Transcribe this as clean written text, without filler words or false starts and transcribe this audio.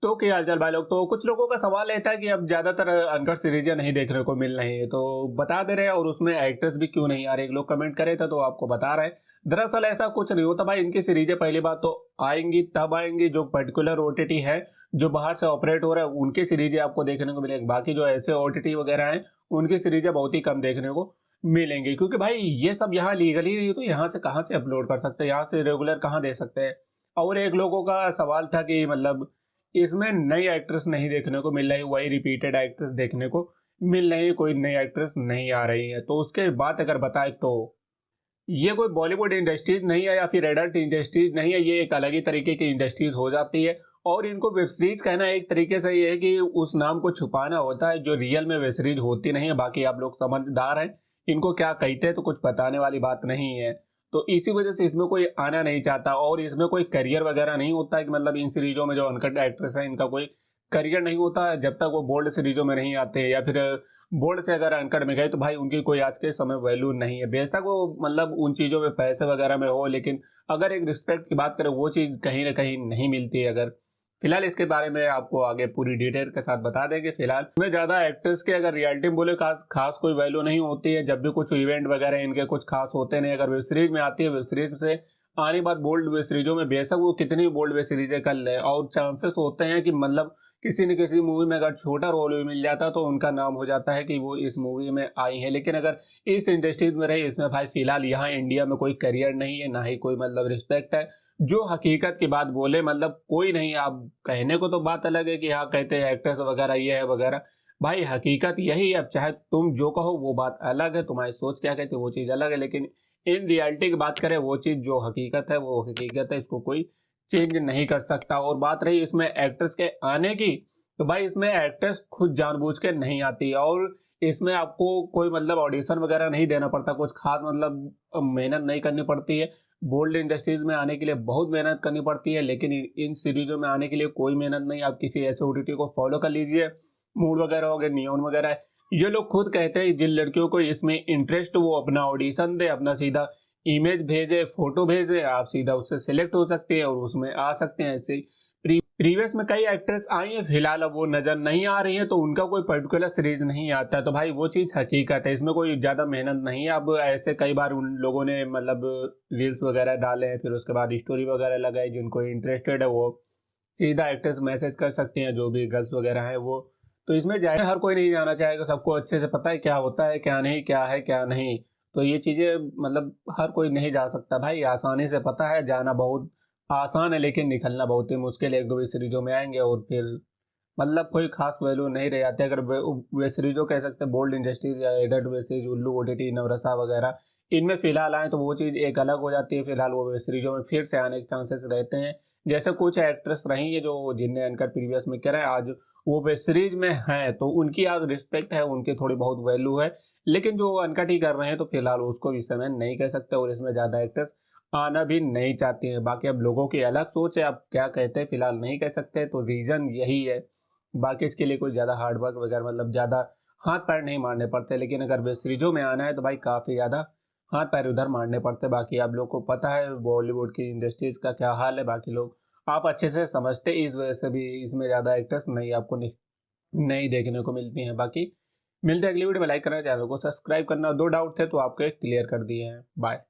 तो क्या हालचाल भाई लोग। तो कुछ लोगों का सवाल रहता है कि अब ज्यादातर अनकट सीरीजें नहीं देखने को मिल रही है, तो बता दे रहे हैं और उसमें एक्टर्स भी क्यों नहीं आ रहे। एक लोग कमेंट करे थे तो आपको बता रहे हैं। दरअसल ऐसा कुछ नहीं होता भाई, इनकी सीरीजें पहली बात तो आएंगी तब आएंगी जो पर्टिकुलर ओटीटी है, जो बाहर से ऑपरेट हो रहा है उनकी सीरीजें आपको देखने को मिलेगी। बाकी जो ऐसे ओटीटी वगैरह हैं उनकी सीरीजें बहुत ही कम देखने को मिलेंगी, क्योंकि भाई ये सब यहाँ लीगली नहीं, तो यहाँ से कहाँ से अपलोड कर सकते हैं, यहाँ से रेगुलर कहाँ दे सकते हैं। और एक लोगों का सवाल था कि मतलब इसमें नई एक्ट्रेस नहीं देखने को मिल रही, वही रिपीटेड एक्ट्रेस देखने को मिल रही, कोई नई एक्ट्रेस नहीं आ रही है। तो उसके बाद अगर बताए तो ये कोई बॉलीवुड इंडस्ट्रीज नहीं है या फिर एडल्ट इंडस्ट्रीज नहीं है, ये एक अलग ही तरीके की इंडस्ट्रीज हो जाती है। और इनको वेब सीरीज कहना एक तरीके से ये है कि उस नाम को छुपाना होता है जो रियल में वेब सीरीज होती नहीं है। बाकी आप लोग समझदार हैं, इनको क्या कहते हैं तो कुछ बताने वाली बात नहीं है। तो इसी वजह से इसमें कोई आना नहीं चाहता और इसमें कोई करियर वगैरह नहीं होता है कि मतलब इन सीरीजों में जो अनकट एक्ट्रेस है इनका कोई करियर नहीं होता है जब तक वो बोल्ड सीरीजों में नहीं आते, या फिर बोर्ड से अगर अनकट में गए तो भाई उनकी कोई आज के समय वैल्यू नहीं है। बेशक वो मतलब उन चीज़ों में पैसे वगैरह में हो, लेकिन अगर एक रिस्पेक्ट की बात करें वो चीज़ कहीं ना कहीं नहीं मिलती है। अगर फिलहाल इसके बारे में आपको आगे पूरी डिटेल के साथ बता देंगे। फिलहाल में ज़्यादा एक्टर्स के अगर रियलिटी में बोले खास कोई वैल्यू नहीं होती है। जब भी कुछ इवेंट वगैरह इनके कुछ खास होते नहीं। अगर वेब सीरीज में आती है, वेब सीरीज से आने बाद बोल्ड वेब सीरीजों में बेशक वो कितनी बोल्ड वेब सीरीजें कर ले, और चांसेस होते हैं कि मतलब किसी न किसी मूवी में अगर छोटा रोल भी मिल जाता तो उनका नाम हो जाता है कि वो इस मूवी में आई है। लेकिन अगर इस इंडस्ट्रीज में रही, इसमें भाई फिलहाल यहाँ इंडिया में कोई करियर नहीं है, ना ही कोई मतलब रिस्पेक्ट है। जो हकीकत की बात बोले मतलब कोई नहीं। आप कहने को तो बात अलग है कि हाँ कहते हैं एक्ट्रेस वगैरह ये है वगैरह, भाई हकीकत यही है। अब चाहे तुम जो कहो वो बात अलग है, तुम्हारी सोच क्या कहती है वो चीज़ अलग है, लेकिन इन रियलिटी की बात करें वो चीज़ जो हकीकत है वो हकीकत है, इसको कोई चेंज नहीं कर सकता। और बात रही इसमें एक्ट्रेस के आने की, तो भाई इसमें एक्ट्रेस खुद जानबूझ के नहीं आती, और इसमें आपको कोई मतलब ऑडिशन वगैरह नहीं देना पड़ता, कुछ खास मतलब मेहनत नहीं करनी पड़ती है। बोल्ड इंडस्ट्रीज में आने के लिए बहुत मेहनत करनी पड़ती है, लेकिन इन सीरीजों में आने के लिए कोई मेहनत नहीं। आप किसी ऐसे ओटीटी को फॉलो कर लीजिए, मूड वगैरह हो गए, नियॉन वगैरह है, ये लोग खुद कहते हैं जिन लड़कियों को इसमें इंटरेस्ट वो अपना ऑडिशन दे, अपना सीधा इमेज भेजे, फोटो भेजे, आप सीधा उससे सिलेक्ट हो सकते हैं और उसमें आ सकते हैं। ऐसे प्रीवियस में कई एक्ट्रेस आई हैं, फिलहाल अब वो नजर नहीं आ रही है तो उनका कोई पर्टिकुलर सीरीज नहीं आता है। तो भाई वो चीज हकीकत है, इसमें कोई ज्यादा मेहनत नहीं है। अब ऐसे कई बार उन लोगों ने मतलब रील्स वगैरह डाले हैं, फिर उसके बाद स्टोरी वगैरह लगाई, जिनको इंटरेस्टेड है वो सीधा एक्ट्रेस मैसेज कर सकते हैं, जो भी गर्ल्स वगैरह है वो। तो इसमें जाए हर कोई नहीं जाना चाहेगा, सबको अच्छे से पता है क्या होता है क्या नहीं, क्या है क्या नहीं। तो ये चीजें मतलब हर कोई नहीं जा सकता भाई, आसानी से पता है, जाना बहुत आसान है लेकिन निकलना बहुत ही मुश्किल है। एक दो वेब सीरीजों में आएंगे और फिर मतलब कोई खास वैल्यू नहीं रह जाती। अगर वेब सीरीजों कह सकते हैं बोल्ड इंडस्ट्रीज या एडल्ट वेब सीरीज, उल्लू ओटीटी, नवरसा वगैरह, इनमें फिलहाल आए तो वो चीज़ एक अलग हो जाती है। फिलहाल वो वेब सीरीजों में फिर से आने के चांसेस रहते हैं। जैसे कुछ एक्ट्रेस रही है जो जिनने अनकट प्रीवियस में करा है, आज वो वेब सीरीज में है तो उनकी आज रिस्पेक्ट है, उनकी थोड़ी बहुत वैल्यू है। लेकिन जो अनकट ही कर रहे हैं तो फिलहाल उसको इस समय नहीं कह सकते, और इसमें ज़्यादा एक्ट्रेस आना भी नहीं चाहती है। बाकी अब लोगों की अलग सोच है, अब क्या कहते हैं फिलहाल नहीं कह सकते, तो रीजन यही है। बाकी इसके लिए कोई ज़्यादा हार्ड वर्क वगैरह मतलब ज़्यादा हाथ पैर नहीं मारने पड़ते। लेकिन अगर वेब सीरीजों में आना है तो भाई काफ़ी ज़्यादा हाथ पैर उधर मारने पड़ते। बाकी आप लोग को पता है बॉलीवुड की इंडस्ट्रीज का क्या हाल है, बाकी लोग आप अच्छे से समझते, इस वजह से भी इसमें ज़्यादा एक्टर्स नहीं आपको नहीं देखने को मिलती हैं। बाकी मिलते हैं अगली वीडियो में, लाइक करना, चैनल को सब्सक्राइब करना। दो डाउट थे तो आपके क्लियर कर दिए हैं। बाय।